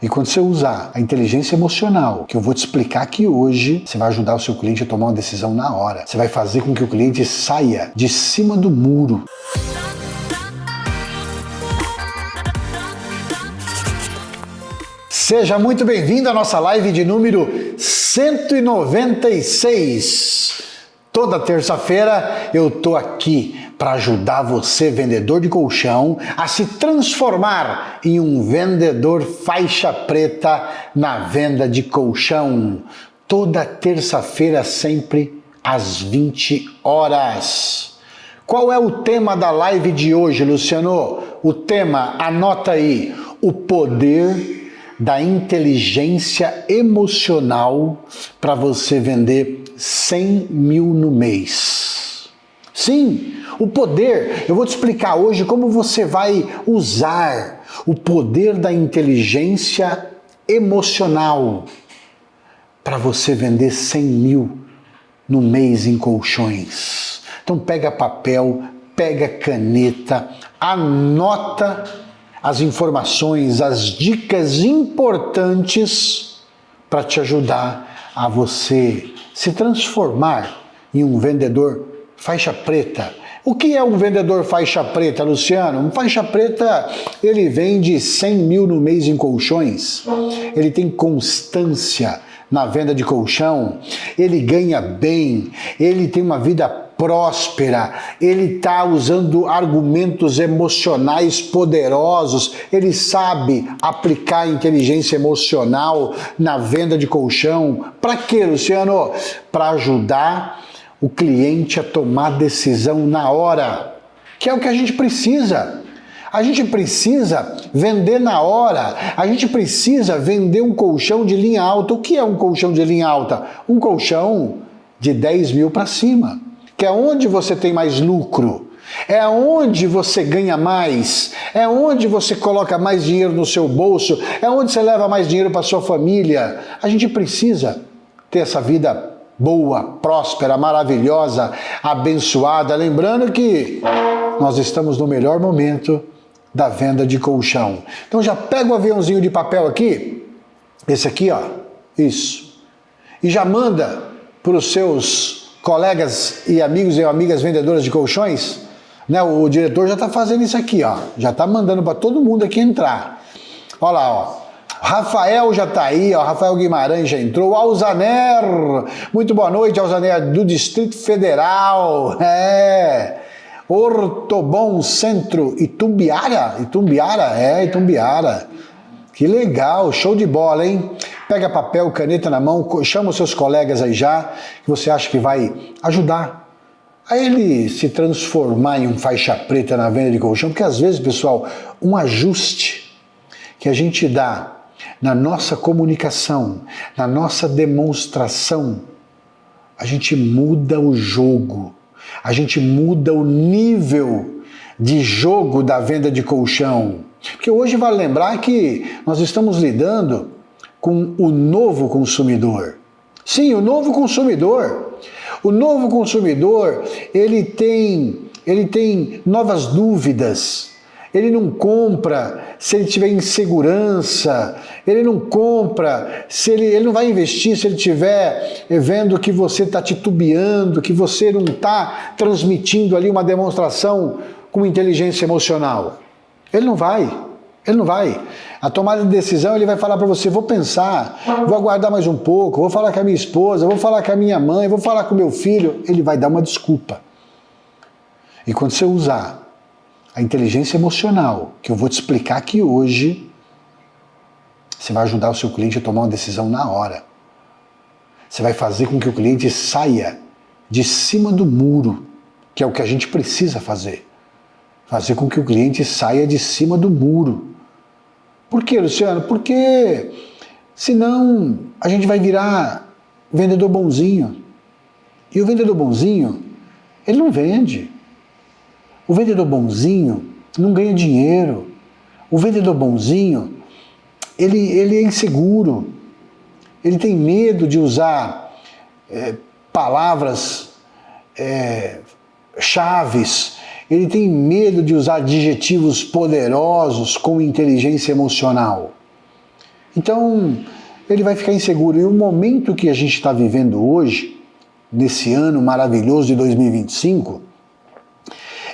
E quando você usar a inteligência emocional, que eu vou te explicar aqui hoje, você vai ajudar o seu cliente a tomar uma decisão na hora. Você vai fazer com que o cliente saia de cima do muro. Seja muito bem-vindo à nossa live de número 196. Toda terça-feira eu tô aqui para ajudar você, vendedor de colchão, a se transformar em um vendedor faixa preta na venda de colchão. Toda terça-feira, sempre às 20 horas. Qual é o tema da live de hoje, Luciano? O tema, anota aí, o poder da inteligência emocional para você vender 100 mil no mês. Sim, o poder, eu vou te explicar hoje como você vai usar o poder da inteligência emocional para você vender 100 mil no mês em colchões. Então pega papel, pega caneta, anota as informações, as dicas importantes para te ajudar a você se transformar em um vendedor faixa preta. O que é um vendedor faixa preta, Luciano? Um faixa preta, ele vende 100 mil no mês em colchões, ele tem constância na venda de colchão, ele ganha bem, ele tem uma vida próspera, ele está usando argumentos emocionais poderosos, ele sabe aplicar a inteligência emocional na venda de colchão. Para quê, Luciano? Para ajudar o cliente a tomar decisão na hora, que é o que a gente precisa. A gente precisa vender na hora, a gente precisa vender um colchão de linha alta. O que é um colchão de linha alta? Um colchão de 10 mil para cima, que é onde você tem mais lucro, é onde você ganha mais, é onde você coloca mais dinheiro no seu bolso, é onde você leva mais dinheiro para sua família. A gente precisa ter essa vida boa, próspera, maravilhosa, abençoada. Lembrando que nós estamos no melhor momento da venda de colchão. Então já pega o aviãozinho de papel aqui, esse aqui, ó, isso, e já manda para os seus colegas e amigos e amigas vendedoras de colchões, né? O diretor já está fazendo isso aqui, ó, já está mandando para todo mundo aqui entrar. Olha lá, ó. Rafael já está aí, ó, Rafael Guimarães já entrou, Alzaner, muito boa noite, Alzaner, do Distrito Federal, Ortobon Centro, Itumbiara, Itumbiara, que legal, show de bola, hein? Pega papel, caneta na mão, chama os seus colegas aí já, que você acha que vai ajudar a ele se transformar em um faixa preta na venda de colchão, porque às vezes, pessoal, um ajuste que a gente dá na nossa comunicação, na nossa demonstração, a gente muda o jogo, a gente muda o nível de jogo da venda de colchão. Porque hoje vale lembrar que nós estamos lidando com o novo consumidor. Sim, o novo consumidor. O novo consumidor, ele tem novas dúvidas. Ele não compra se ele tiver insegurança, ele não compra, se ele não vai investir se ele estiver vendo que você está titubeando, que você não está transmitindo ali uma demonstração com inteligência emocional. Ele não vai. A tomada de decisão, ele vai falar para você, vou pensar, vou aguardar mais um pouco, vou falar com a minha esposa, vou falar com a minha mãe, vou falar com o meu filho. Ele vai dar uma desculpa. E quando você usar a inteligência emocional, que eu vou te explicar aqui hoje, você vai ajudar o seu cliente a tomar uma decisão na hora. Você vai fazer com que o cliente saia de cima do muro, que é o que a gente precisa fazer. Fazer com que o cliente saia de cima do muro. Por quê, Luciano? Porque senão a gente vai virar vendedor bonzinho. E o vendedor bonzinho, ele não vende. O vendedor bonzinho não ganha dinheiro. O vendedor bonzinho, ele é inseguro. Ele tem medo de usar palavras chaves. Ele tem medo de usar adjetivos poderosos com inteligência emocional. Então, ele vai ficar inseguro. E o momento que a gente está vivendo hoje, nesse ano maravilhoso de 2025,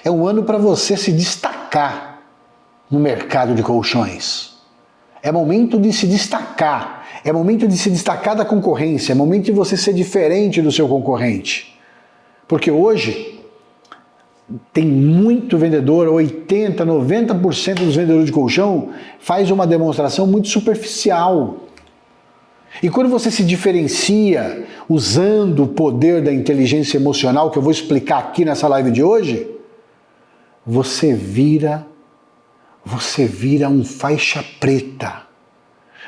é um ano para você se destacar no mercado de colchões. É momento de se destacar. É momento de se destacar da concorrência. É momento de você ser diferente do seu concorrente. Porque hoje tem muito vendedor, 80%, 90% dos vendedores de colchão faz uma demonstração muito superficial. E quando você se diferencia usando o poder da inteligência emocional, que eu vou explicar aqui nessa live de hoje, você vira um faixa preta.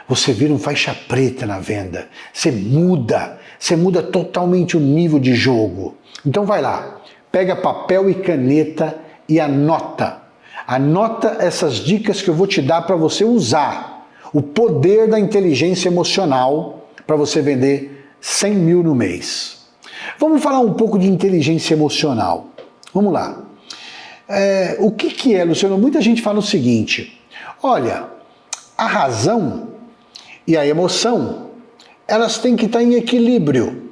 Você vira um faixa preta na venda. Você muda totalmente o nível de jogo. Então vai lá, pega papel e caneta e anota. Anota essas dicas que eu vou te dar para você usar. O poder da inteligência emocional para você vender 100 mil no mês. Vamos falar um pouco de inteligência emocional. Vamos lá. O que é, Luciano? Muita gente fala o seguinte, olha, a razão e a emoção, elas têm que estar em equilíbrio.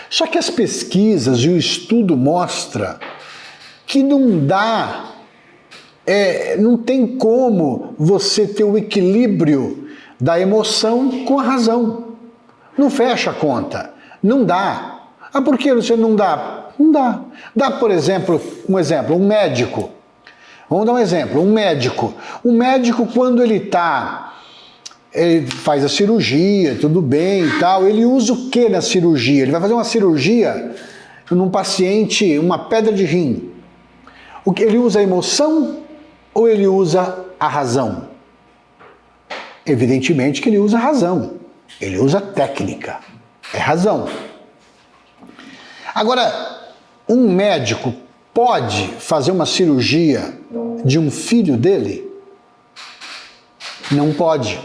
Só que as pesquisas e o estudo mostram que não dá, não tem como você ter o equilíbrio da emoção com a razão. Não fecha a conta. Não dá. Ah, por que, Luciano, não dá? Não dá. Dá, por exemplo, um médico. Vamos dar um exemplo. Um médico, quando ele faz a cirurgia, tudo bem e tal, ele usa o que na cirurgia? Ele vai fazer uma cirurgia num paciente, uma pedra de rim. Ele usa a emoção ou ele usa a razão? Evidentemente que ele usa a razão. Ele usa a técnica. É razão. Agora, um médico pode fazer uma cirurgia de um filho dele? Não pode.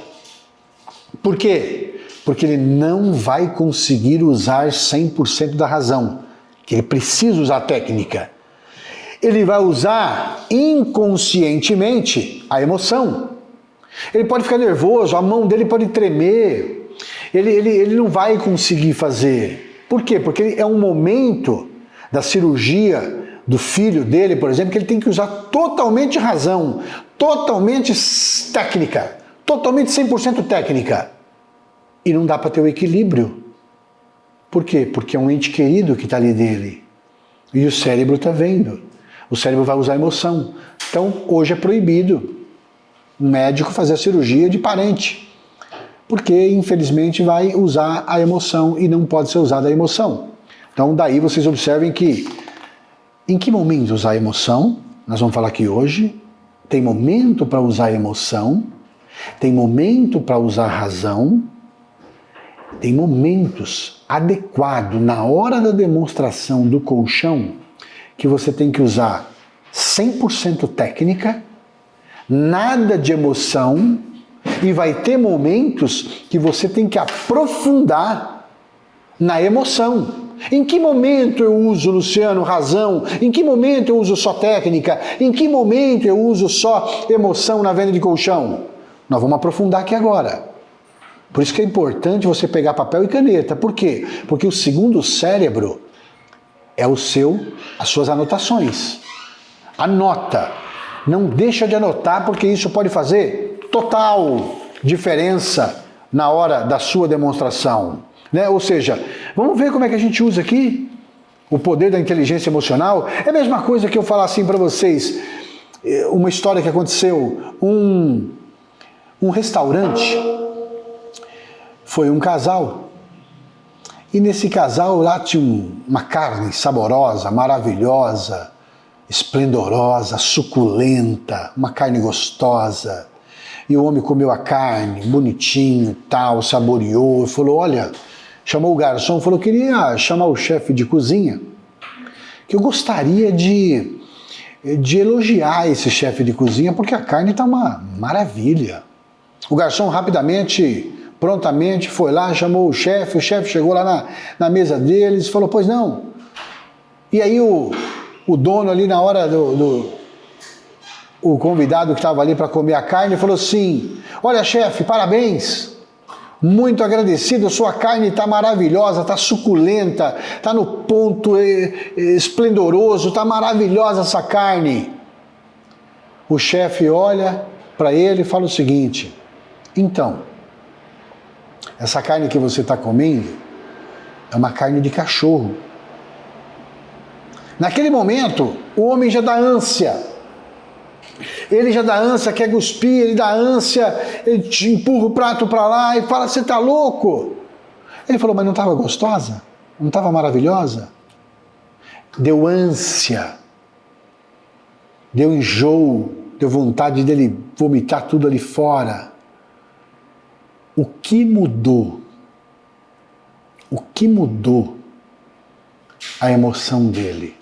Por quê? Porque ele não vai conseguir usar 100% da razão, que ele precisa usar a técnica. Ele vai usar inconscientemente a emoção. Ele pode ficar nervoso, a mão dele pode tremer, ele não vai conseguir fazer. Por quê? Porque é um momento da cirurgia do filho dele, por exemplo, que ele tem que usar totalmente razão, totalmente técnica, totalmente 100% técnica. E não dá para ter o equilíbrio. Por quê? Porque é um ente querido que está ali dele. E o cérebro está vendo. O cérebro vai usar a emoção. Então, hoje é proibido um médico fazer a cirurgia de parente. Porque, infelizmente, vai usar a emoção e não pode ser usada a emoção. Então, daí vocês observem que em que momento usar a emoção? Nós vamos falar aqui hoje. Tem momento para usar a emoção, tem momento para usar a razão, tem momentos adequados na hora da demonstração do colchão que você tem que usar 100% técnica, nada de emoção, e vai ter momentos que você tem que aprofundar na emoção. Em que momento eu uso, Luciano, razão? Em que momento eu uso só técnica? Em que momento eu uso só emoção na venda de colchão? Nós vamos aprofundar aqui agora. Por isso que é importante você pegar papel e caneta. Por quê? Porque o segundo cérebro é as suas anotações. Anota. Não deixa de anotar, porque isso pode fazer total diferença na hora da sua demonstração. Né? Ou seja, vamos ver como é que a gente usa aqui o poder da inteligência emocional. É a mesma coisa que eu falar assim para vocês, uma história que aconteceu, um restaurante, foi um casal, e nesse casal lá tinha uma carne saborosa, maravilhosa, esplendorosa, suculenta, uma carne gostosa, e o homem comeu a carne, bonitinho, tal, saboreou, e falou, olha, chamou o garçom, falou, queria chamar o chefe de cozinha, que eu gostaria de elogiar esse chefe de cozinha, porque a carne está uma maravilha. O garçom rapidamente, prontamente foi lá, chamou o chefe chegou lá na mesa deles, falou, pois não. E aí o dono ali na hora o convidado que estava ali para comer a carne falou assim: olha, chefe, parabéns, muito agradecido, sua carne está maravilhosa, está suculenta, está no ponto esplendoroso, está maravilhosa essa carne. O chefe olha para ele e fala o seguinte: então, essa carne que você está comendo é uma carne de cachorro. Naquele momento, o homem já dá ânsia. Ele já dá ânsia, quer cuspir, ele dá ânsia, ele te empurra o prato para lá e fala: você tá louco? Ele falou: mas não estava gostosa? Não estava maravilhosa? Deu ânsia, deu enjoo, deu vontade dele vomitar tudo ali fora. O que mudou? O que mudou a emoção dele?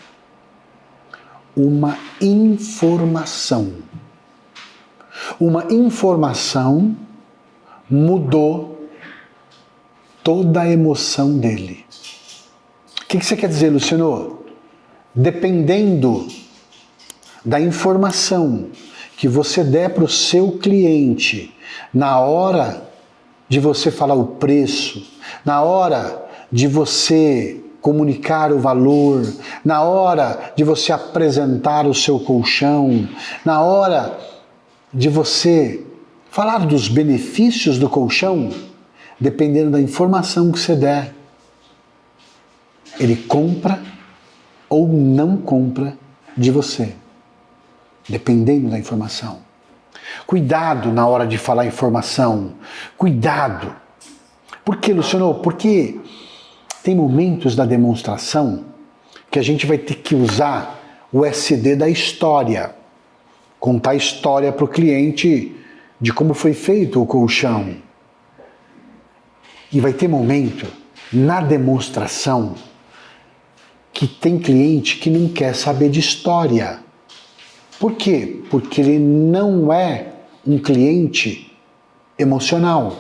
Uma informação. Uma informação mudou toda a emoção dele. O que você quer dizer, Luciano? Dependendo da informação que você der para o seu cliente, na hora de você falar o preço, na hora de você comunicar o valor, na hora de você apresentar o seu colchão, na hora de você falar dos benefícios do colchão, dependendo da informação que você der, ele compra ou não compra de você, dependendo da informação. Cuidado na hora de falar informação, cuidado. Por que, Luciano? Porque tem momentos da demonstração que a gente vai ter que usar o SD da história, contar a história para o cliente de como foi feito o colchão. E vai ter momento na demonstração que tem cliente que não quer saber de história. Por quê? Porque ele não é um cliente emocional.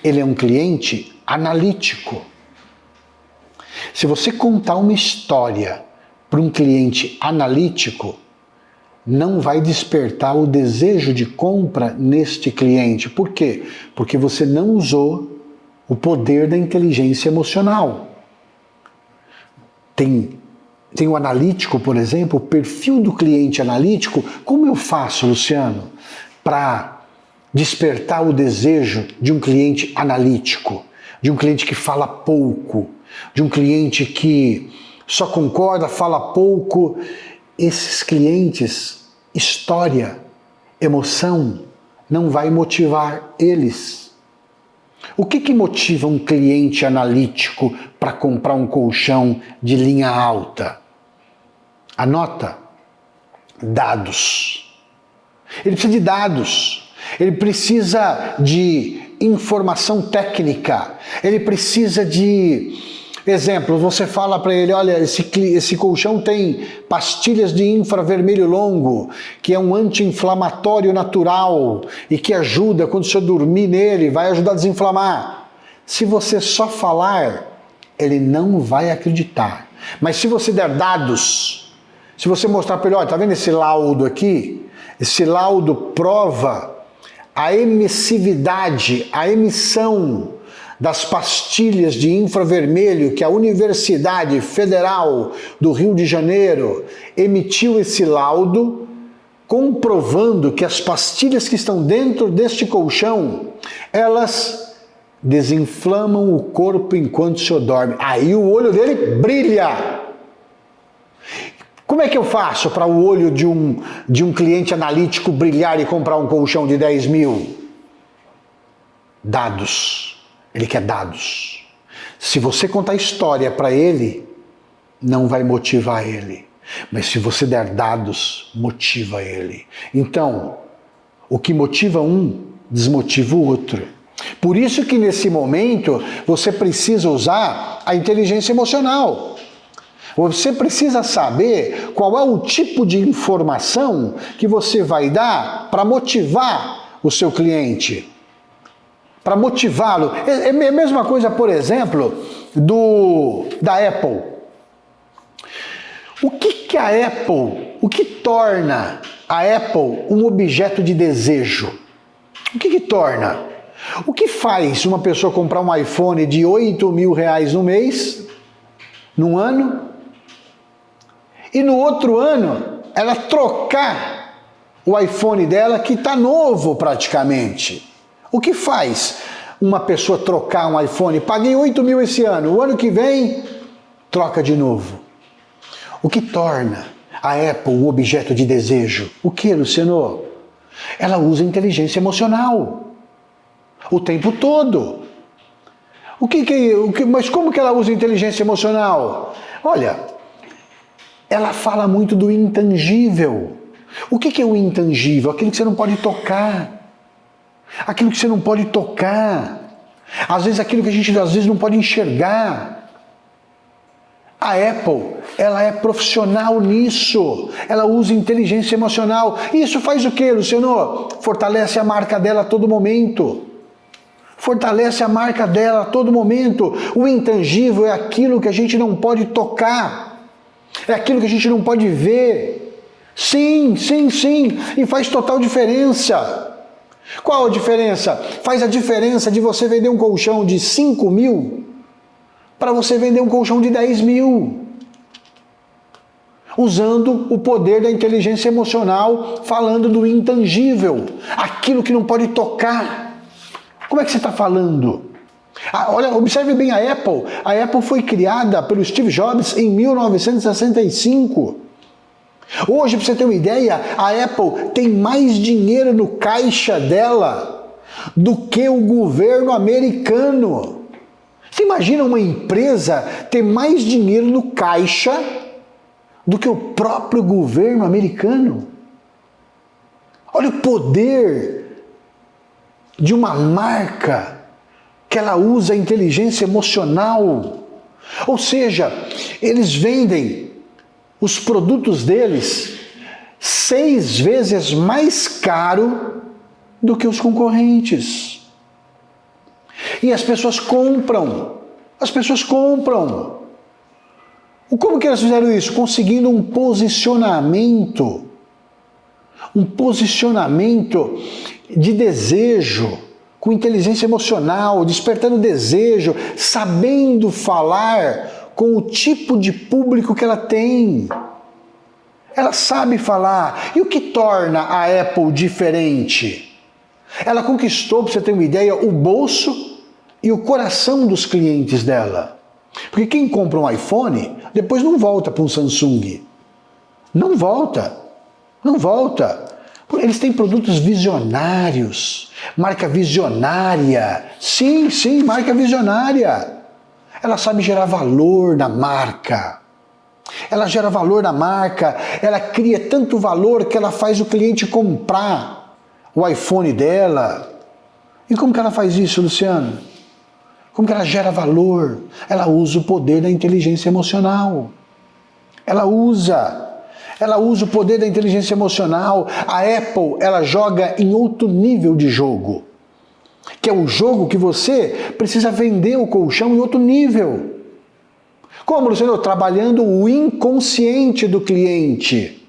Ele é um cliente analítico. Se você contar uma história para um cliente analítico, não vai despertar o desejo de compra neste cliente. Por quê? Porque você não usou o poder da inteligência emocional. Tem o analítico, por exemplo, o perfil do cliente analítico. Como eu faço, Luciano, para despertar o desejo de um cliente analítico, de um cliente que fala pouco, de um cliente que só concorda, fala pouco? Esses clientes, história, emoção, não vai motivar eles. O que motiva um cliente analítico para comprar um colchão de linha alta? Anota: dados. Ele precisa de dados. Ele precisa de informação técnica. Ele precisa de... Exemplo, você fala para ele: olha, esse colchão tem pastilhas de infravermelho longo, que é um anti-inflamatório natural e que ajuda, quando você dormir nele, vai ajudar a desinflamar. Se você só falar, ele não vai acreditar. Mas se você der dados, se você mostrar para ele: olha, tá vendo esse laudo aqui? Esse laudo prova a emissividade, a emissão das pastilhas de infravermelho que a Universidade Federal do Rio de Janeiro emitiu esse laudo, comprovando que as pastilhas que estão dentro deste colchão, elas desinflamam o corpo enquanto o senhor dorme. Aí o olho dele brilha. Como é que eu faço para o olho de um cliente analítico brilhar e comprar um colchão de 10 mil? Dados. Ele quer dados. Se você contar história para ele, não vai motivar ele. Mas se você der dados, motiva ele. Então, o que motiva um, desmotiva o outro. Por isso que nesse momento, você precisa usar a inteligência emocional. Você precisa saber qual é o tipo de informação que você vai dar para motivar o seu cliente. Para motivá-lo. É a mesma coisa, por exemplo, da Apple. O que a Apple, o que torna a Apple um objeto de desejo? O que torna? O que faz uma pessoa comprar um iPhone de R$8.000 no mês, num ano, e no outro ano ela trocar o iPhone dela que está novo praticamente? O que faz uma pessoa trocar um iPhone? Paguei 8.000 esse ano, o ano que vem troca de novo. O que torna a Apple um objeto de desejo? O que, Luciano? Ela usa inteligência emocional o tempo todo. Mas como que ela usa inteligência emocional? Olha, ela fala muito do intangível. O que é o intangível? Aquilo que você não pode tocar. Aquilo que você não pode tocar. Às vezes aquilo que a gente não pode enxergar. A Apple, ela é profissional nisso. Ela usa inteligência emocional. E isso faz o quê, Luciano? Fortalece a marca dela a todo momento. Fortalece a marca dela a todo momento. O intangível é aquilo que a gente não pode tocar. É aquilo que a gente não pode ver. Sim. E faz total diferença. Qual a diferença? Faz a diferença de você vender um colchão de 5.000 para você vender um colchão de 10.000. Usando o poder da inteligência emocional, falando do intangível, aquilo que não pode tocar. Como é que você está falando? Olha, observe bem a Apple. A Apple foi criada pelo Steve Jobs em 1965. Hoje, para você ter uma ideia, a Apple tem mais dinheiro no caixa dela do que o governo americano. Você imagina uma empresa ter mais dinheiro no caixa do que o próprio governo americano? Olha o poder de uma marca que ela usa a inteligência emocional. Ou seja, eles vendem os produtos deles 6 vezes mais caro do que os concorrentes. E as pessoas compram. Como que elas fizeram isso? Conseguindo um posicionamento de desejo, com inteligência emocional, despertando desejo, sabendo falar com o tipo de público que ela tem. Ela sabe falar. E o que torna a Apple diferente? Ela conquistou, para você ter uma ideia, o bolso e o coração dos clientes dela. Porque quem compra um iPhone, depois não volta para um Samsung. Não volta. Eles têm produtos visionários, marca visionária. Sim, marca visionária. Ela sabe gerar valor na marca. Ela gera valor na marca, ela cria tanto valor que ela faz o cliente comprar o iPhone dela. E como que ela faz isso, Luciano? Como que ela gera valor? Ela usa o poder da inteligência emocional. Ela usa o poder da inteligência emocional. A Apple, ela joga em outro nível de jogo, que é o jogo que você precisa vender o colchão em outro nível. Como, Luciano? Trabalhando o inconsciente do cliente.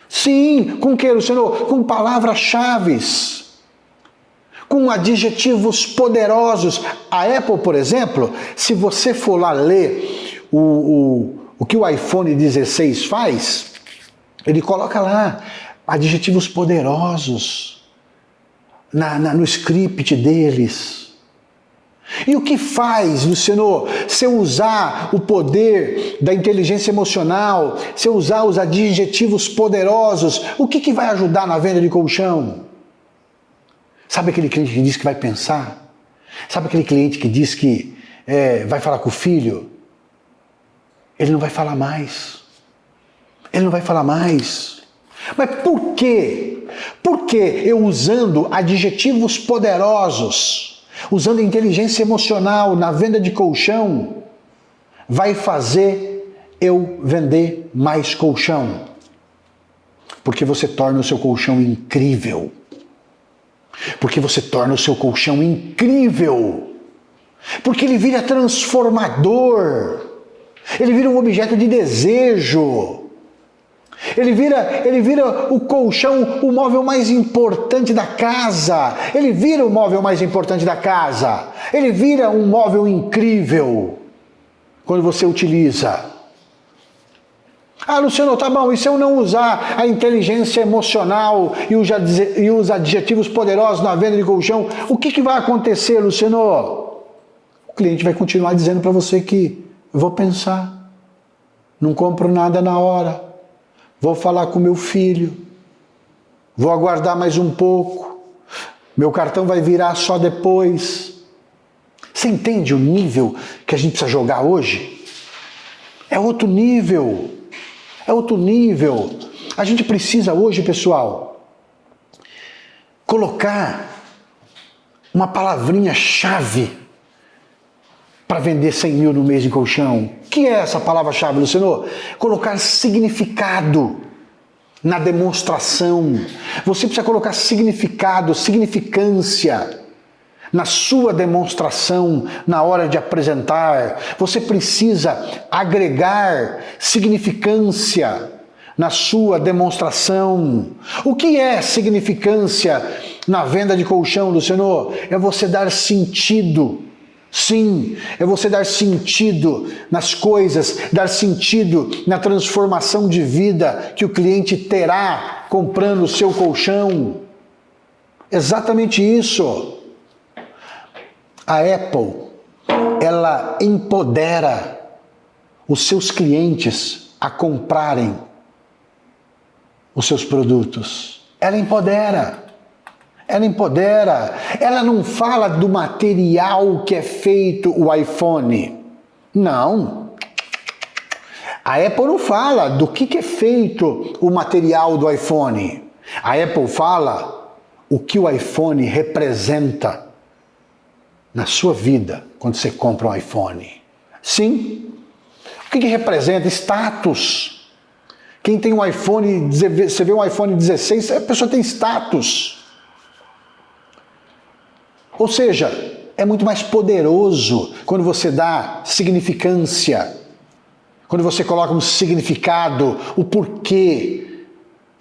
Sim, com o que, Luciano? Com palavras-chave, com adjetivos poderosos. A Apple, por exemplo, se você for lá ler o que o iPhone 16 faz, ele coloca lá adjetivos poderosos no script deles. E o que faz, Luciano, se eu usar o poder da inteligência emocional, se eu usar os adjetivos poderosos, o que vai ajudar na venda de colchão? Sabe aquele cliente que diz que vai pensar? Sabe aquele cliente que diz que vai falar com o filho? Ele não vai falar mais. Mas por quê? Porque eu usando adjetivos poderosos, usando inteligência emocional na venda de colchão, vai fazer eu vender mais colchão. Porque você torna o seu colchão incrível. Porque você torna o seu colchão incrível. Porque ele vira transformador. Ele vira um objeto de desejo. Ele vira o colchão, o móvel mais importante da casa. Ele vira o móvel mais importante da casa. Ele vira um móvel incrível quando você utiliza. Ah, Luciano, tá bom, e se eu não usar a inteligência emocional e os adjetivos poderosos na venda de colchão, o que vai acontecer, Luciano? O cliente vai continuar dizendo para você que vou pensar, não compro nada na hora. Vou falar com meu filho, vou aguardar mais um pouco, meu cartão vai virar só depois. Você entende o nível que a gente precisa jogar hoje? É outro nível, é outro nível. A gente precisa hoje, pessoal, colocar uma palavrinha-chave para vender 100 mil no mês de colchão. O que é essa palavra-chave, Luciano? Colocar significado na demonstração. Você precisa colocar significado, significância na sua demonstração, na hora de apresentar. Você precisa agregar significância na sua demonstração. O que é significância na venda de colchão, Luciano? É você dar sentido. Sim, é você dar sentido nas coisas, dar sentido na transformação de vida que o cliente terá comprando o seu colchão. Exatamente isso. A Apple, ela empodera os seus clientes a comprarem os seus produtos. Ela empodera. Ela empodera, ela não fala do material que é feito o iPhone. Não. A Apple não fala do que é feito o material do iPhone. A Apple fala o que o iPhone representa na sua vida quando você compra um iPhone. Sim. O que representa? Status. Quem tem um iPhone, você vê um iPhone 16, a pessoa tem status. Ou seja, é muito mais poderoso quando você dá significância, quando você coloca um significado, o porquê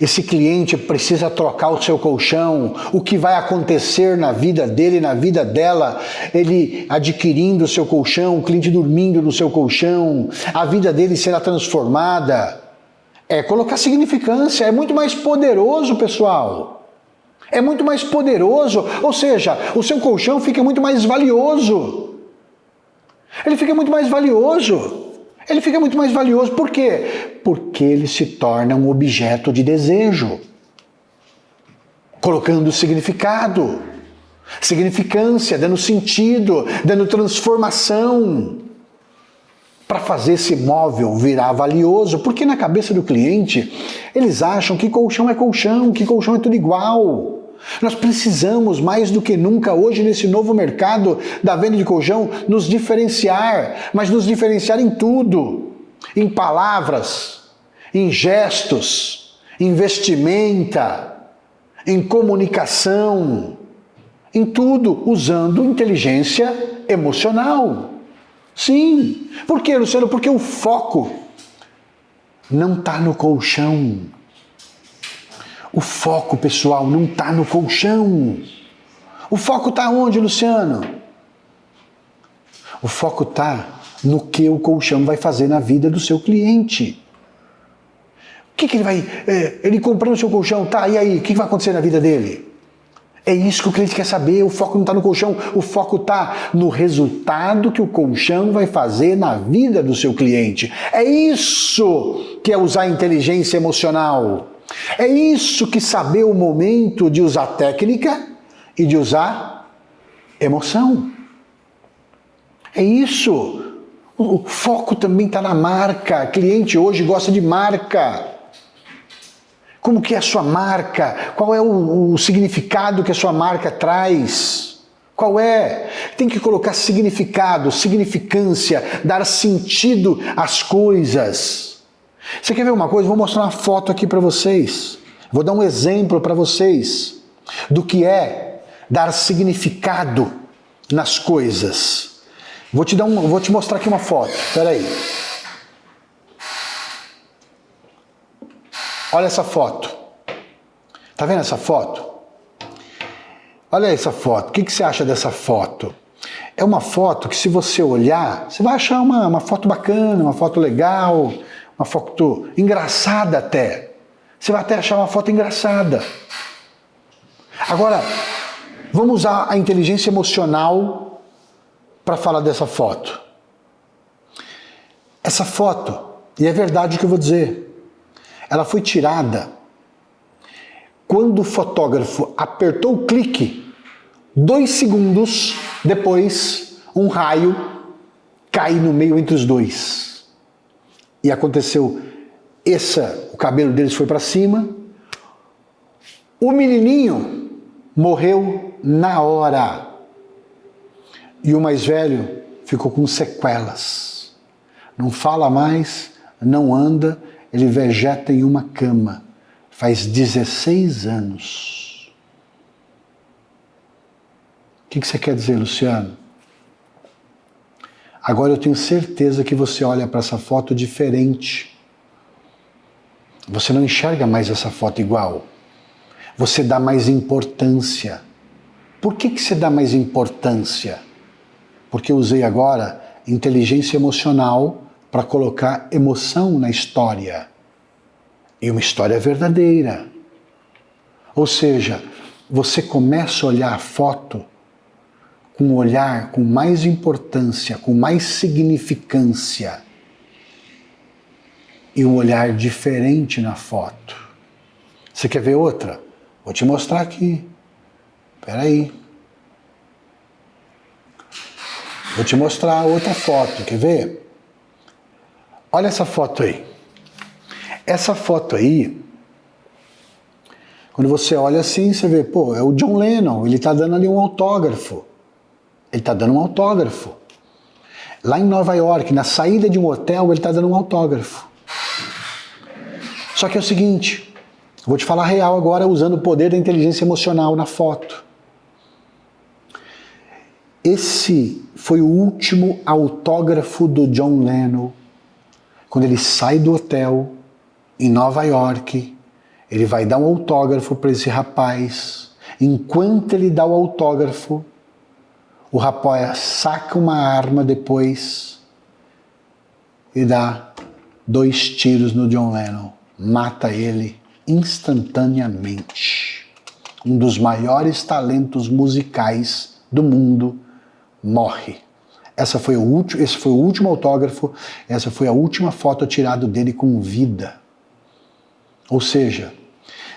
esse cliente precisa trocar o seu colchão, o que vai acontecer na vida dele, na vida dela, ele adquirindo o seu colchão, o cliente dormindo no seu colchão, a vida dele será transformada. É colocar significância, é muito mais poderoso, pessoal. É muito mais poderoso, ou seja, o seu colchão fica muito mais valioso. Ele fica muito mais valioso. Ele fica muito mais valioso. Por quê? Porque ele se torna um objeto de desejo. Colocando significado, significância, dando sentido, dando transformação. Para fazer esse móvel virar valioso, porque na cabeça do cliente, eles acham que colchão é tudo igual. Nós precisamos, mais do que nunca hoje, nesse novo mercado da venda de colchão, nos diferenciar, mas nos diferenciar em tudo. Em palavras, em gestos, em vestimenta, em comunicação, em tudo, usando inteligência emocional. Sim. Por quê, Luciano? Porque o foco não está no colchão. O foco, pessoal, não está no colchão. O foco está onde, Luciano? O foco está no que o colchão vai fazer na vida do seu cliente. O que ele vai... ele comprando o seu colchão, tá, e aí? O que vai acontecer na vida dele? É isso que o cliente quer saber. O foco não está no colchão, o foco está no resultado que o colchão vai fazer na vida do seu cliente. É isso que é usar inteligência emocional. É isso que saber o momento de usar técnica e de usar emoção. É isso. O foco também está na marca. O cliente hoje gosta de marca. Como que é a sua marca? Qual é o significado que a sua marca traz? Qual é? Tem que colocar significado, significância, dar sentido às coisas. Você quer ver uma coisa? Vou mostrar uma foto aqui para vocês. Vou dar um exemplo para vocês do que é dar significado nas coisas. Vou te mostrar aqui uma foto. Espera aí. Olha essa foto. Tá vendo essa foto? Olha essa foto. O que você acha dessa foto? É uma foto que, se você olhar, você vai achar uma foto bacana, uma foto legal, uma foto engraçada até. Você vai até achar uma foto engraçada. Agora, vamos usar a inteligência emocional para falar dessa foto. Essa foto, e é verdade o que eu vou dizer, ela foi tirada quando o fotógrafo apertou o clique, 2 segundos depois, um raio cai no meio entre os dois. E aconteceu, o cabelo deles foi para cima, o menininho morreu na hora. E o mais velho ficou com sequelas. Não fala mais, não anda, ele vegeta em uma cama. Faz 16 anos. O que você quer dizer, Luciano? Agora eu tenho certeza que você olha para essa foto diferente. Você não enxerga mais essa foto igual. Você dá mais importância. Por que você dá mais importância? Porque eu usei agora inteligência emocional para colocar emoção na história. E uma história verdadeira. Ou seja, você começa a olhar a foto com um olhar com mais importância, com mais significância. E um olhar diferente na foto. Você quer ver outra? Vou te mostrar aqui. Espera aí. Vou te mostrar outra foto, quer ver? Olha essa foto aí. Essa foto aí, quando você olha assim, você vê, pô, é o John Lennon, ele está dando ali um autógrafo. Ele está dando um autógrafo. Lá em Nova York, na saída de um hotel, ele está dando um autógrafo. Só que é o seguinte, vou te falar real agora, usando o poder da inteligência emocional na foto. Esse foi o último autógrafo do John Lennon. Quando ele sai do hotel em Nova York, ele vai dar um autógrafo para esse rapaz. Enquanto ele dá o autógrafo, o rapaz saca uma arma depois e dá 2 tiros no John Lennon. Mata ele instantaneamente. Um dos maiores talentos musicais do mundo morre. Esse foi o último autógrafo, essa foi a última foto tirada dele com vida. Ou seja,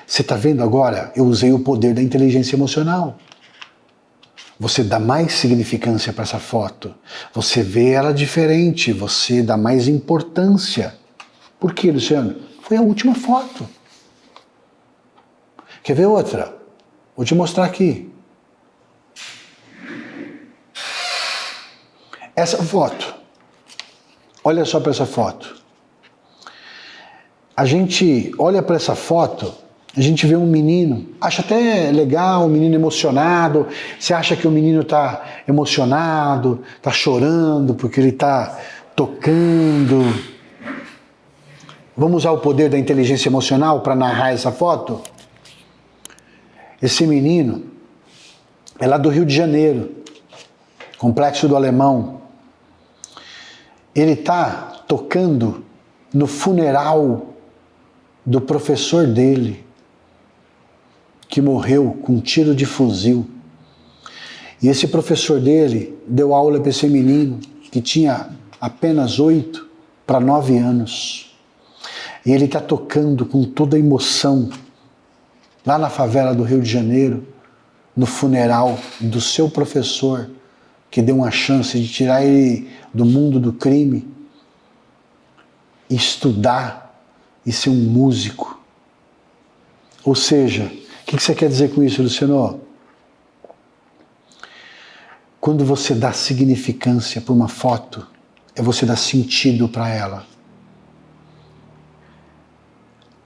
você está vendo agora? Eu usei o poder da inteligência emocional. Você dá mais significância para essa foto. Você vê ela diferente, você dá mais importância. Por quê, Luciano? Foi a última foto. Quer ver outra? Vou te mostrar aqui. Essa foto. Olha só para essa foto. A gente olha para essa foto, a gente vê um menino, acha até legal, um menino emocionado. Você acha que o menino está emocionado, está chorando porque ele está tocando. Vamos usar o poder da inteligência emocional para narrar essa foto? Esse menino é lá do Rio de Janeiro, Complexo do Alemão. Ele está tocando no funeral do professor dele, que morreu com um tiro de fuzil. E esse professor dele deu aula para esse menino, que tinha apenas 8 para 9 anos. E ele está tocando com toda a emoção, lá na favela do Rio de Janeiro, no funeral do seu professor, que deu uma chance de tirar ele do mundo do crime, e estudar e ser um músico. Ou seja, o que você quer dizer com isso, Luciano? Quando você dá significância para uma foto, é você dar sentido para ela.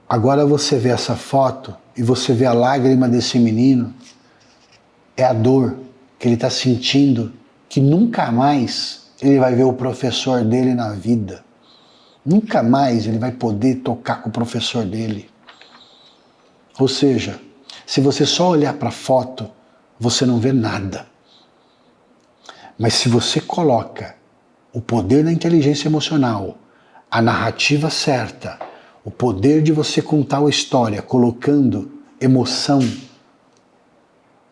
Agora você vê essa foto e você vê a lágrima desse menino, é a dor que ele está sentindo, que nunca mais ele vai ver o professor dele na vida. Nunca mais ele vai poder tocar com o professor dele. Ou seja, se você só olhar para a foto, você não vê nada. Mas se você coloca o poder da inteligência emocional, a narrativa certa, o poder de você contar a história, colocando emoção,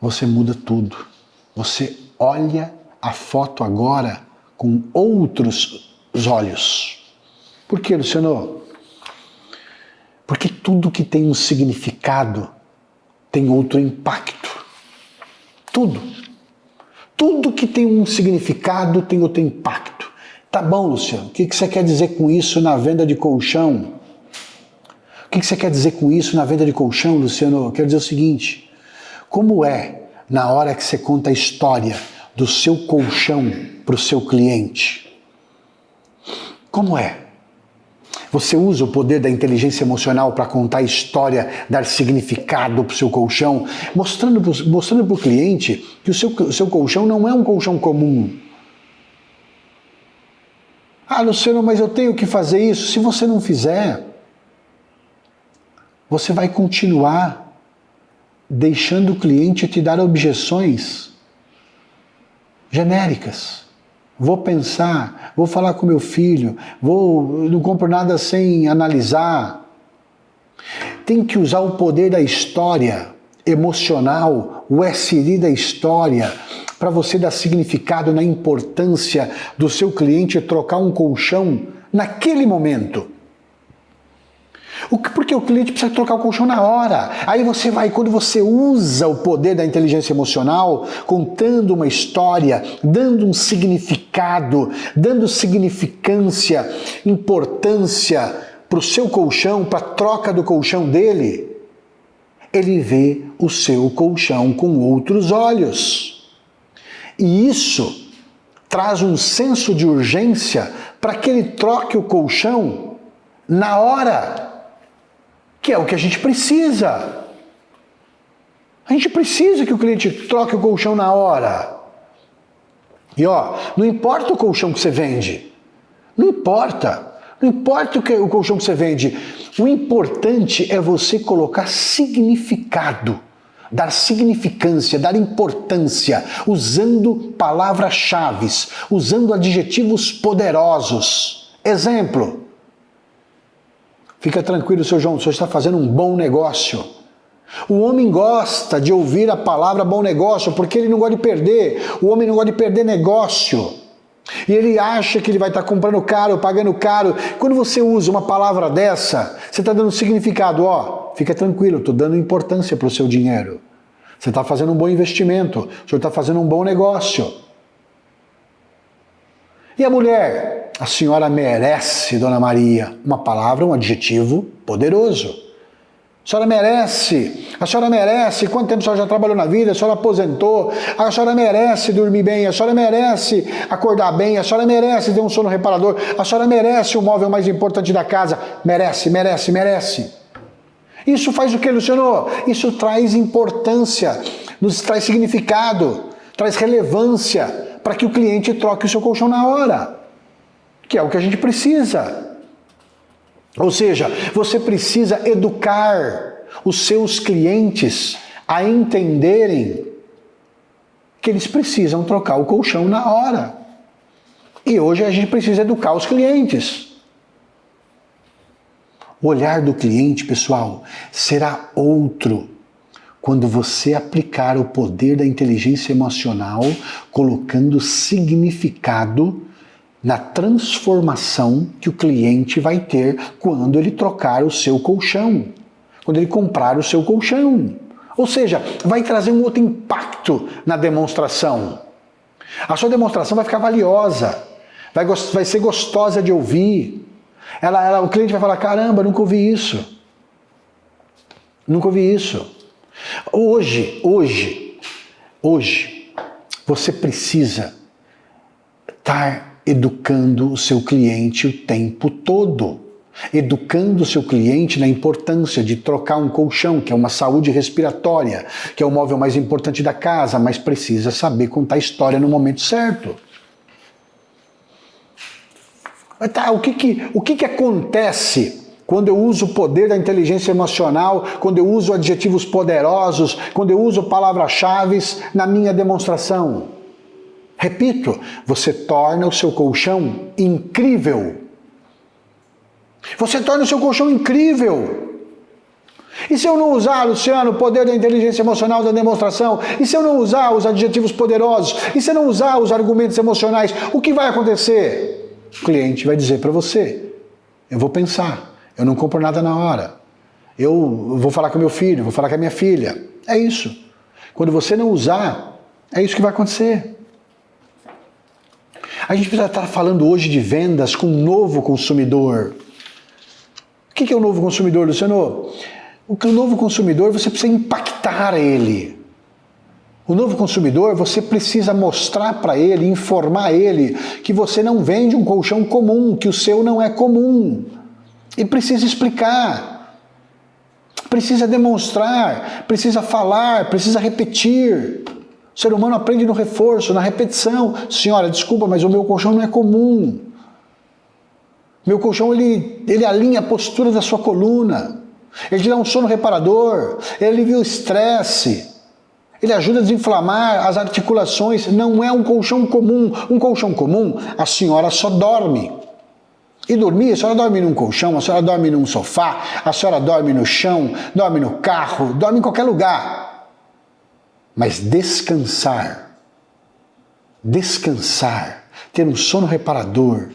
você muda tudo. Você olha a foto agora com outros olhos. Por quê, Luciano? Porque tudo que tem um significado tem outro impacto. Tudo. Tudo que tem um significado tem outro impacto. Tá bom, Luciano, o que você quer dizer com isso na venda de colchão? O que você quer dizer com isso na venda de colchão, Luciano? Eu quero dizer o seguinte, como é na hora que você conta a história do seu colchão para o seu cliente? Como é? Você usa o poder da inteligência emocional para contar a história, dar significado para o seu colchão, mostrando para o cliente que o seu colchão não é um colchão comum. Ah, Luciano, mas eu tenho que fazer isso. Se você não fizer, você vai continuar deixando o cliente te dar objeções genéricas. Vou pensar, vou falar com meu filho, não compro nada sem analisar. Tem que usar o poder da história emocional, o SI da história, para você dar significado na importância do seu cliente trocar um colchão naquele momento. Porque o cliente precisa trocar o colchão na hora. Aí você vai, quando você usa o poder da inteligência emocional, contando uma história, dando um significado, dando significância, importância para o seu colchão, para a troca do colchão dele, ele vê o seu colchão com outros olhos. E isso traz um senso de urgência para que ele troque o colchão na hora. Que é o que a gente precisa. A gente precisa que o cliente troque o colchão na hora. E não importa o colchão que você vende. Não importa. Não importa o colchão que você vende. O importante é você colocar significado, dar significância, dar importância, usando palavras-chave, usando adjetivos poderosos. Exemplo. Fica tranquilo, seu João, o senhor está fazendo um bom negócio. O homem gosta de ouvir a palavra bom negócio, porque ele não gosta de perder. O homem não gosta de perder negócio. E ele acha que ele vai estar comprando caro, pagando caro. Quando você usa uma palavra dessa, você está dando significado. Fica tranquilo, estou dando importância para o seu dinheiro. Você está fazendo um bom investimento. O senhor está fazendo um bom negócio. E a mulher? A senhora merece, Dona Maria. Uma palavra, um adjetivo poderoso. A senhora merece. A senhora merece. Quanto tempo a senhora já trabalhou na vida? A senhora aposentou. A senhora merece dormir bem. A senhora merece acordar bem. A senhora merece ter um sono reparador. A senhora merece o móvel mais importante da casa. Merece, merece, merece. Isso faz o que, Luciano? Isso traz importância, nos traz significado, traz relevância para que o cliente troque o seu colchão na hora. Que é o que a gente precisa. Ou seja, você precisa educar os seus clientes a entenderem que eles precisam trocar o colchão na hora. E hoje a gente precisa educar os clientes. O olhar do cliente, pessoal, será outro quando você aplicar o poder da inteligência emocional, colocando significado na transformação que o cliente vai ter quando ele trocar o seu colchão, quando ele comprar o seu colchão. Ou seja, vai trazer um outro impacto na demonstração. A sua demonstração vai ficar valiosa, vai ser gostosa de ouvir. O cliente vai falar, caramba, nunca ouvi isso. Nunca ouvi isso. Hoje, você precisa estar educando o seu cliente o tempo todo. Educando o seu cliente na importância de trocar um colchão, que é uma saúde respiratória, que é o móvel mais importante da casa, mas precisa saber contar a história no momento certo. Tá, o que acontece quando eu uso o poder da inteligência emocional, quando eu uso adjetivos poderosos, quando eu uso palavras-chave na minha demonstração. Repito, você torna o seu colchão incrível. Você torna o seu colchão incrível. E se eu não usar, Luciano, o poder da inteligência emocional da demonstração? E se eu não usar os adjetivos poderosos? E se eu não usar os argumentos emocionais? O que vai acontecer? O cliente vai dizer para você, eu vou pensar, eu não compro nada na hora. Eu vou falar com meu filho, vou falar com a minha filha. É isso. Quando você não usar, é isso que vai acontecer. A gente precisa estar falando hoje de vendas com um novo consumidor. O que é o novo consumidor, Luciano? O novo consumidor, você precisa impactar ele. O novo consumidor, você precisa mostrar para ele, informar ele que você não vende um colchão comum, que o seu não é comum. E precisa explicar, precisa demonstrar, precisa falar, precisa repetir. O ser humano aprende no reforço, na repetição. Senhora, desculpa, mas o meu colchão não é comum. Meu colchão, ele alinha a postura da sua coluna. Ele te dá um sono reparador, ele alivia o estresse, ele ajuda a desinflamar as articulações. Não é um colchão comum. Um colchão comum, a senhora só dorme. E dormir, a senhora dorme num colchão, a senhora dorme num sofá, a senhora dorme no chão, dorme no carro, dorme em qualquer lugar. Mas descansar, ter um sono reparador,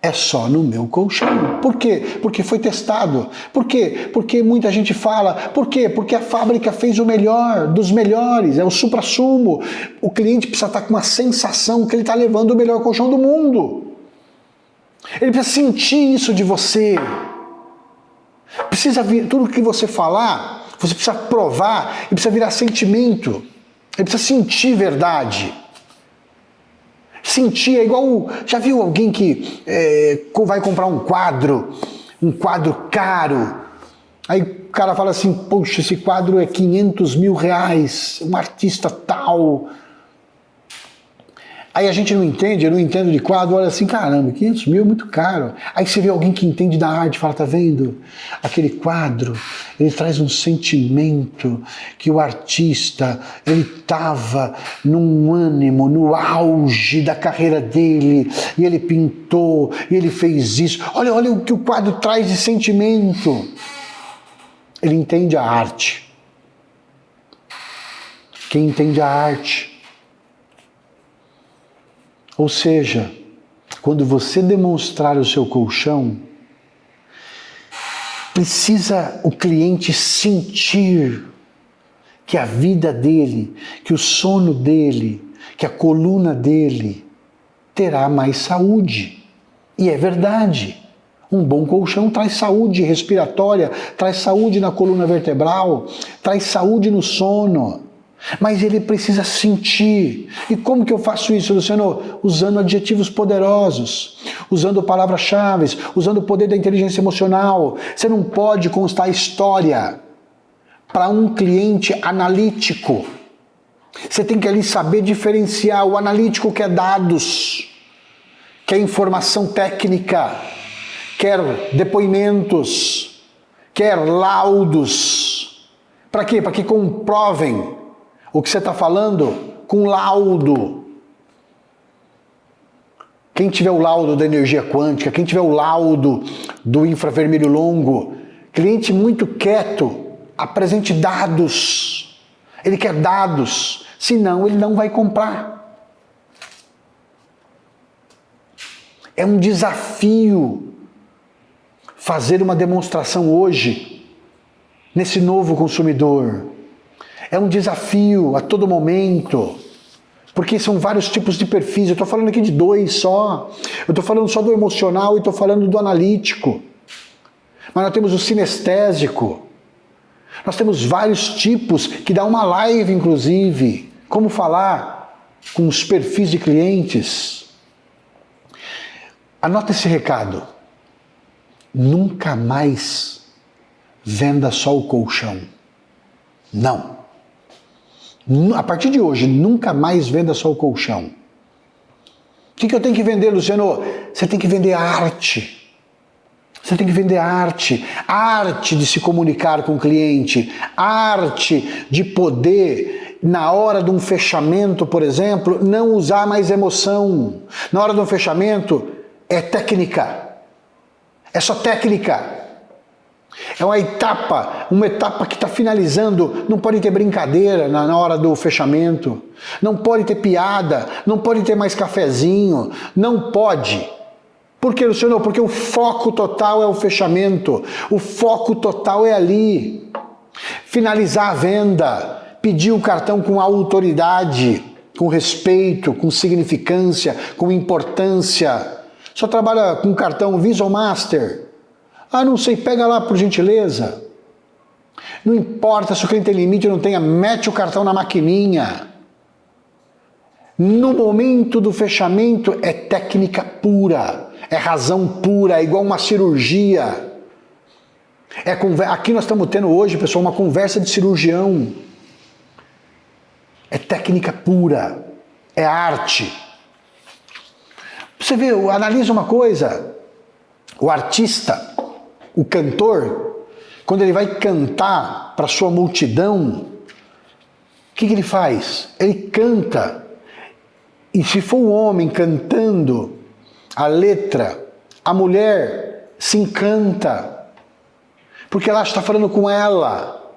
é só no meu colchão. Por quê? Porque foi testado. Por quê? Porque muita gente fala. Por quê? Porque a fábrica fez o melhor, dos melhores, é o suprassumo. O cliente precisa estar com uma sensação que ele está levando o melhor colchão do mundo. Ele precisa sentir isso de você. Precisa vir, tudo que você falar, você precisa provar, e precisa virar sentimento. Ele precisa sentir verdade. Sentir é igual... Já viu alguém que vai comprar um quadro caro? Aí o cara fala assim, poxa, esse quadro é 500 mil reais, um artista tal. Aí a gente não entende, eu não entendo de quadro, olha assim, caramba, 500 mil é muito caro. Aí você vê alguém que entende da arte e fala, tá vendo? Aquele quadro, ele traz um sentimento que o artista, ele estava num ânimo, no auge da carreira dele, e ele pintou, e ele fez isso. Olha o que o quadro traz de sentimento. Ele entende a arte. Quem entende a arte? Ou seja, quando você demonstrar o seu colchão, precisa o cliente sentir que a vida dele, que o sono dele, que a coluna dele terá mais saúde. E é verdade. Um bom colchão traz saúde respiratória, traz saúde na coluna vertebral, traz saúde no sono. Mas ele precisa sentir. E como que eu faço isso, Luciano? Usando adjetivos poderosos, usando palavras-chave, usando o poder da inteligência emocional. Você não pode contar história para um cliente analítico. Você tem que ali saber diferenciar. O analítico quer dados, quer informação técnica, quer depoimentos, quer laudos. Para quê? Para que comprovem o que você está falando com laudo. Quem tiver o laudo da energia quântica, quem tiver o laudo do infravermelho longo, cliente muito quieto, apresente dados. Ele quer dados, senão ele não vai comprar. É um desafio fazer uma demonstração hoje, nesse novo consumidor. É um desafio a todo momento, porque são vários tipos de perfis. Eu estou falando aqui de 2 só. Eu estou falando só do emocional e estou falando do analítico. Mas nós temos o sinestésico. Nós temos vários tipos, que dá uma live, inclusive. Como falar com os perfis de clientes. Anota esse recado. Nunca mais venda só o colchão. Não. A partir de hoje, nunca mais venda só o colchão. O que eu tenho que vender, Luciano? Você tem que vender arte. Você tem que vender arte, arte de se comunicar com o cliente, arte de poder, na hora de um fechamento, por exemplo, não usar mais emoção. Na hora de um fechamento, é técnica. É só técnica. É uma etapa que está finalizando. Não pode ter brincadeira na hora do fechamento. Não pode ter piada, não pode ter mais cafezinho, não pode. Por que, Luciano? Porque o foco total é o fechamento. O foco total é ali. Finalizar a venda. Pedir o cartão com autoridade, com respeito, com significância, com importância. Só trabalha com cartão Visa ou Master? Ah, não sei, pega lá por gentileza. Não importa se o cliente tem limite ou não tenha, mete o cartão na maquininha. No momento do fechamento é técnica pura, é razão pura, é igual uma cirurgia. Aqui nós estamos tendo hoje, pessoal, uma conversa de cirurgião. É técnica pura, é arte. Você vê, analisa uma coisa, o artista, o cantor, quando ele vai cantar para sua multidão, o que ele faz? Ele canta, e se for um homem cantando a letra, a mulher se encanta, porque ela está falando com ela.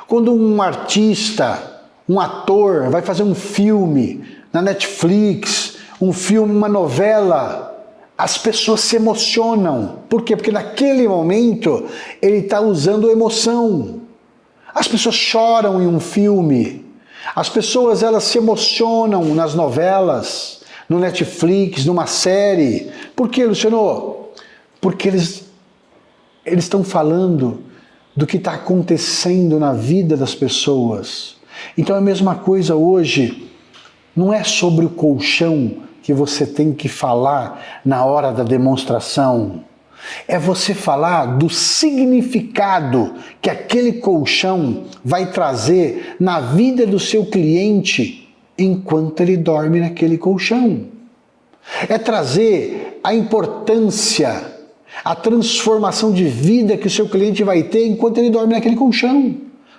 Quando um artista, um ator vai fazer um filme na Netflix, um filme, uma novela, as pessoas se emocionam. Por quê? Porque naquele momento ele está usando emoção. As pessoas choram em um filme. As pessoas, elas se emocionam nas novelas, no Netflix, numa série. Por quê, Luciano? Porque eles estão falando do que está acontecendo na vida das pessoas. Então é a mesma coisa hoje. Não é sobre o colchão que você tem que falar na hora da demonstração. É você falar do significado que aquele colchão vai trazer na vida do seu cliente enquanto ele dorme naquele colchão. É trazer a importância, a transformação de vida que o seu cliente vai ter enquanto ele dorme naquele colchão.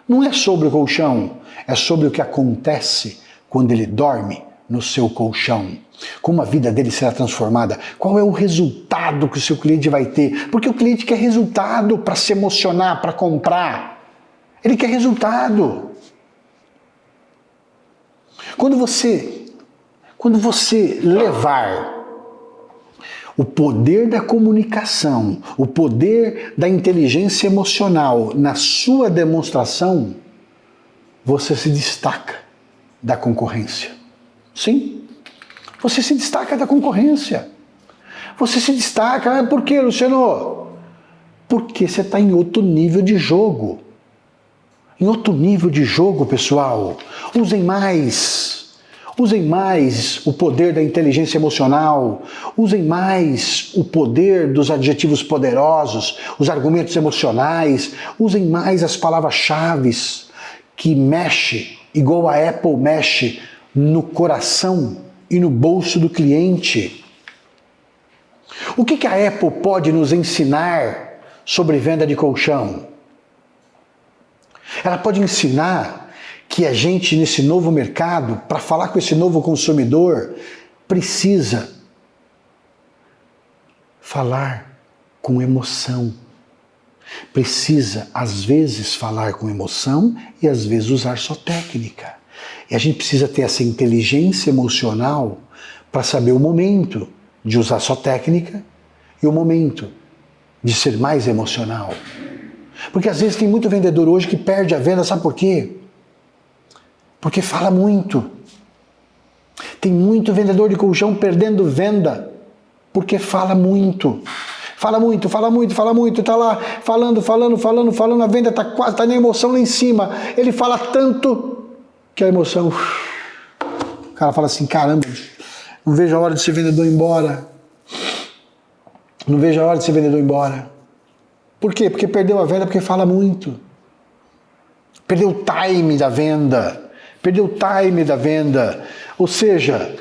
Não é sobre o colchão, é sobre o que acontece quando ele dorme no seu colchão. Como a vida dele será transformada, qual é o resultado que o seu cliente vai ter, porque o cliente quer resultado para se emocionar, para comprar, ele quer resultado. Quando você levar o poder da comunicação, o poder da inteligência emocional na sua demonstração, você se destaca da concorrência. Sim. Você se destaca da concorrência. Você se destaca. Por quê, Luciano? Porque você está em outro nível de jogo. Em outro nível de jogo, pessoal. Usem mais o poder da inteligência emocional. Usem mais o poder dos adjetivos poderosos, os argumentos emocionais. Usem mais as palavras-chave que mexe, igual a Apple mexe, no coração e no bolso do cliente. O que a Apple pode nos ensinar sobre venda de colchão? Ela pode ensinar que a gente, nesse novo mercado, para falar com esse novo consumidor, precisa falar com emoção. Precisa, às vezes, falar com emoção e, às vezes, usar só técnica. E a gente precisa ter essa inteligência emocional para saber o momento de usar só técnica e o momento de ser mais emocional. Porque às vezes tem muito vendedor hoje que perde a venda, sabe por quê? Porque fala muito. Tem muito vendedor de colchão perdendo venda porque fala muito. Fala muito, tá lá falando, a venda tá quase, tá na emoção lá em cima. Ele fala tanto que a emoção, o cara fala assim, caramba, não vejo a hora de ser vendedor ir embora. Não vejo a hora de ser vendedor ir embora. Por quê? Porque perdeu a venda, porque fala muito. Perdeu o time da venda. Ou seja,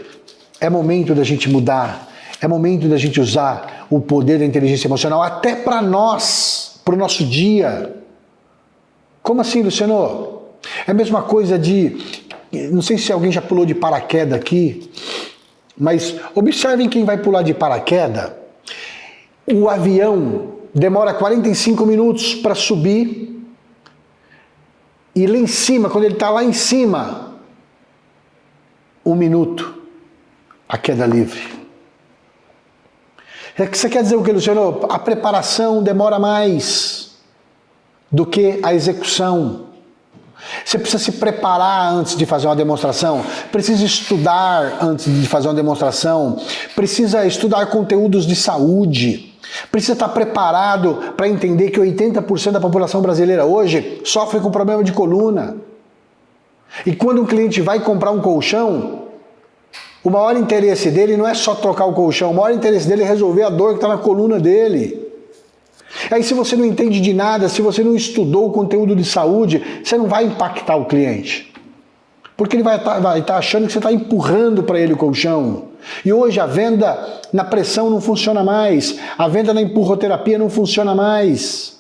é momento da gente mudar. É momento da gente usar o poder da inteligência emocional até para nós, para o nosso dia. Como assim, Luciano? É a mesma coisa de... Não sei se alguém já pulou de paraquedas aqui, mas observem quem vai pular de paraquedas. O avião demora 45 minutos para subir e lá em cima, quando ele está lá em cima, 1 minuto, a queda livre. Você quer dizer o que, Luciano? A preparação demora mais do que a execução. Você precisa se preparar antes de fazer uma demonstração, precisa estudar antes de fazer uma demonstração, precisa estudar conteúdos de saúde, precisa estar preparado para entender que 80% da população brasileira hoje sofre com problema de coluna. E quando um cliente vai comprar um colchão, o maior interesse dele não é só trocar o colchão, o maior interesse dele é resolver a dor que está na coluna dele. Aí se você não entende de nada, se você não estudou o conteúdo de saúde, você não vai impactar o cliente. Porque ele vai estar achando que você está empurrando para ele o colchão. E hoje a venda na pressão não funciona mais, a venda na empurroterapia não funciona mais.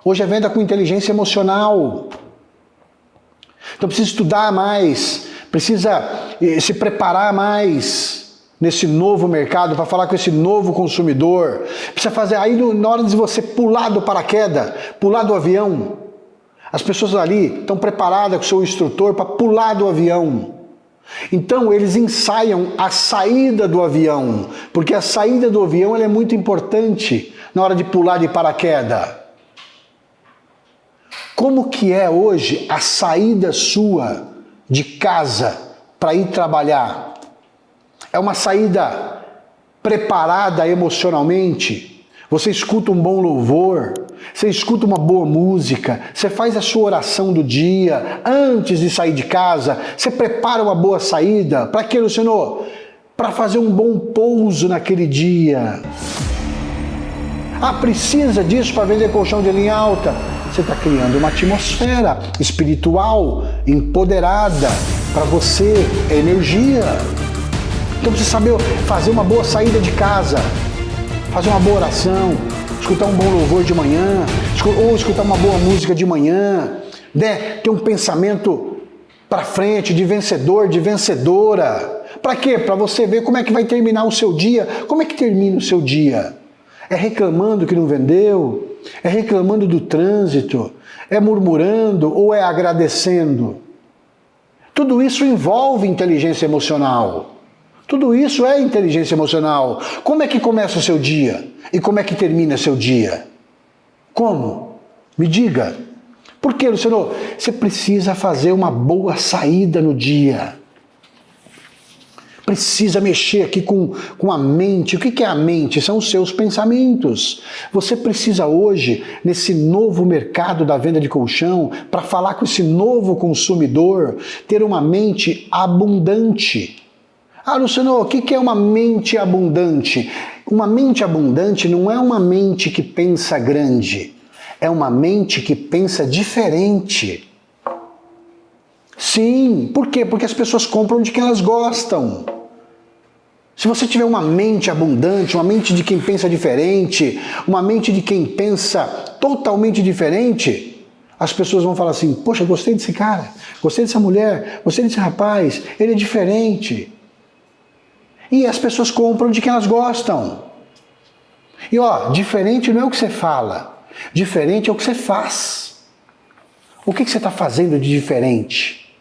Hoje é venda com inteligência emocional. Então precisa estudar mais, precisa se preparar mais nesse novo mercado, para falar com esse novo consumidor. Precisa fazer, aí na hora de você pular do paraquedas, pular do avião, as pessoas ali estão preparadas com o seu instrutor para pular do avião. Então eles ensaiam a saída do avião, porque a saída do avião ela é muito importante na hora de pular de paraquedas. Como que é hoje a saída sua de casa para ir trabalhar? É uma saída preparada emocionalmente? Você escuta um bom louvor, você escuta uma boa música, você faz a sua oração do dia antes de sair de casa, você prepara uma boa saída. Para quê, Luciano? Para fazer um bom pouso naquele dia. Ah, precisa disso para vender colchão de linha alta? Você está criando uma atmosfera espiritual empoderada para você, energia. Então precisa saber fazer uma boa saída de casa, fazer uma boa oração, escutar um bom louvor de manhã, ou escutar uma boa música de manhã, né? Ter um pensamento para frente, de vencedor, de vencedora. Para quê? Para você ver como é que vai terminar o seu dia. Como é que termina o seu dia? É reclamando que não vendeu? É reclamando do trânsito? É murmurando ou é agradecendo? Tudo isso envolve inteligência emocional. Tudo isso é inteligência emocional. Como é que começa o seu dia? E como é que termina seu dia? Como? Me diga. Por quê, Luciano? Você precisa fazer uma boa saída no dia. Precisa mexer aqui com a mente. O que é a mente? São os seus pensamentos. Você precisa hoje, nesse novo mercado da venda de colchão, para falar com esse novo consumidor, ter uma mente abundante. Ah, Luciano, o que é uma mente abundante? Uma mente abundante não é uma mente que pensa grande, é uma mente que pensa diferente. Sim, por quê? Porque as pessoas compram de quem elas gostam. Se você tiver uma mente abundante, uma mente de quem pensa diferente, uma mente de quem pensa totalmente diferente, as pessoas vão falar assim, poxa, gostei desse cara, gostei dessa mulher, gostei desse rapaz, ele é diferente. E as pessoas compram de quem elas gostam. E ó, diferente não é o que você fala, diferente é o que você faz. O que você está fazendo de diferente?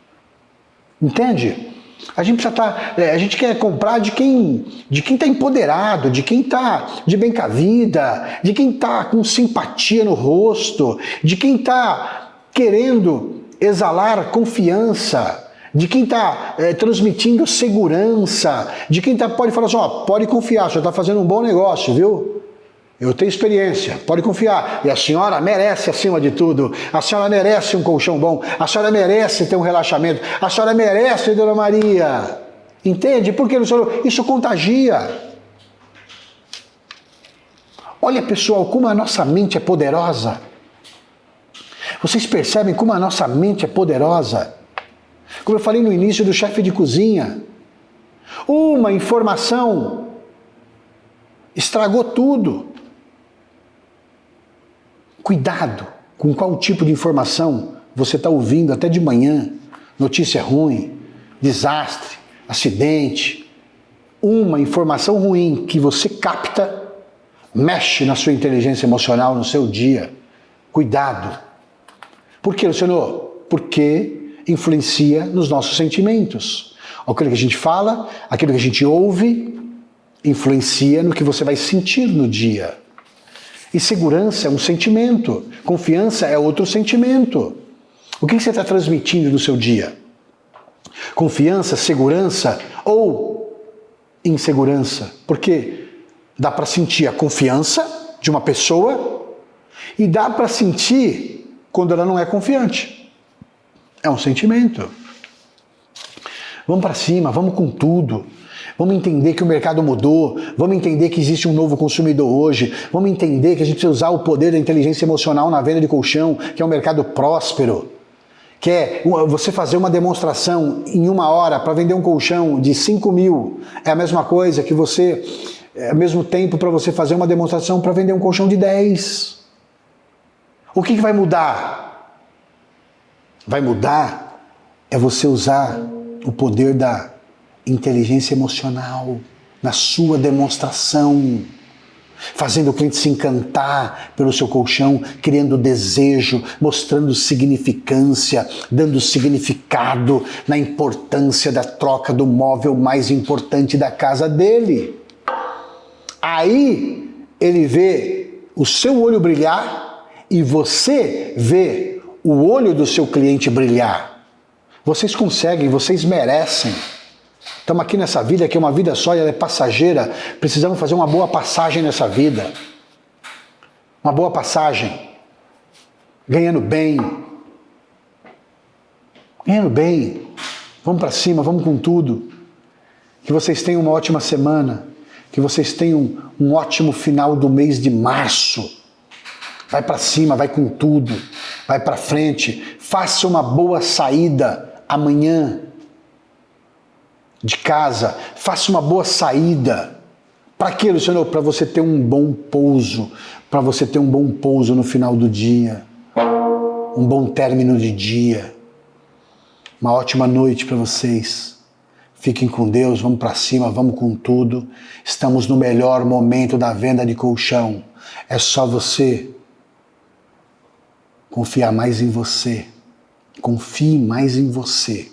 Entende? A gente precisa a gente quer comprar de quem está empoderado, de quem está de bem com a vida, de quem está com simpatia no rosto, de quem está querendo exalar confiança, de quem está transmitindo segurança, de quem pode falar assim, ó, pode confiar, o senhor está fazendo um bom negócio, viu? Eu tenho experiência, pode confiar. E a senhora merece, acima de tudo, a senhora merece um colchão bom, a senhora merece ter um relaxamento, a senhora merece, Dona Maria. Entende? Porque, Luciano, isso contagia. Olha, pessoal, como a nossa mente é poderosa. Vocês percebem como a nossa mente é poderosa? Como eu falei no início do chefe de cozinha, uma informação Estragou tudo. Cuidado com qual tipo de informação você está ouvindo até de manhã. Notícia ruim, desastre, acidente. Uma informação ruim que você capta mexe na sua inteligência emocional, no seu dia. Cuidado. Por quê, Luciano? Porque influencia nos nossos sentimentos. Aquilo que a gente fala, aquilo que a gente ouve, influencia no que você vai sentir no dia. E segurança é um sentimento, confiança é outro sentimento. O que você está transmitindo no seu dia? Confiança, segurança ou insegurança? Porque dá para sentir a confiança de uma pessoa e dá para sentir quando ela não é confiante. É um sentimento. Vamos para cima, vamos com tudo. Vamos entender que o mercado mudou, vamos entender que existe um novo consumidor hoje, vamos entender que a gente precisa usar o poder da inteligência emocional na venda de colchão, que é um mercado próspero, que é você fazer uma demonstração em 1 hora para vender um colchão de 5 mil, é a mesma coisa que ao mesmo tempo para você fazer uma demonstração para vender um colchão de 10. O que vai mudar? Vai mudar é você usar o poder da inteligência emocional na sua demonstração, fazendo o cliente se encantar pelo seu colchão, criando desejo, mostrando significância, dando significado na importância da troca do móvel mais importante da casa dele. Aí ele vê o seu olho brilhar e você vê o olho do seu cliente brilhar. Vocês conseguem, vocês merecem. Estamos aqui nessa vida, que é uma vida só e ela é passageira. Precisamos fazer uma boa passagem nessa vida. Uma boa passagem. Ganhando bem. Ganhando bem. Vamos para cima, vamos com tudo. Que vocês tenham uma ótima semana. Que vocês tenham um ótimo final do mês de março. Vai para cima, vai com tudo. Vai para frente. Faça uma boa saída amanhã de casa, faça uma boa saída. Para quê, Luciano? Para você ter um bom pouso, para você ter um bom pouso no final do dia, um bom término de dia. Uma ótima noite para vocês. Fiquem com Deus, vamos para cima, vamos com tudo. Estamos no melhor momento da venda de colchão. É só você confiar mais em você. Confie mais em você.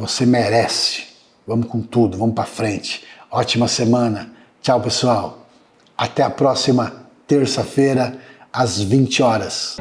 Você merece. Vamos com tudo, vamos para frente. Ótima semana. Tchau, pessoal. Até a próxima terça-feira, às 20 horas.